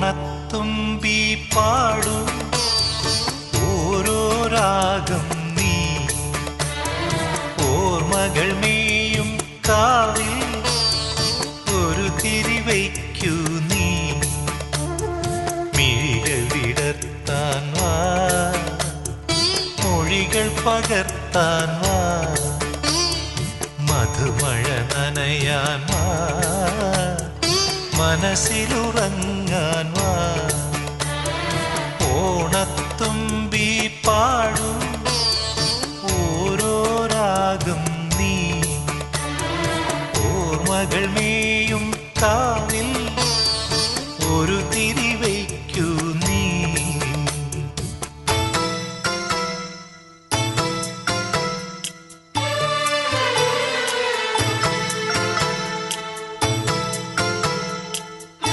ഓണത്തുമ്പി പാടൂ ഓരോ രാഗം നീ ഓർമ്മകൾ മേയും കാവിൽ ഒരു തിരിവയ്ക്കൂ നീ മിഴികൾ വിടർത്താൻ വാ മൊഴികൾ പകർത്താൻ വാ മധുമഴ നനയാൻ വാ മനസ്സിലുറങ്ങാൻ വാ ഓണത്തുമ്പി പാടൂ ഓരോ രാഗം നീ ഓർമ്മകൾ മേയും കാവിൽ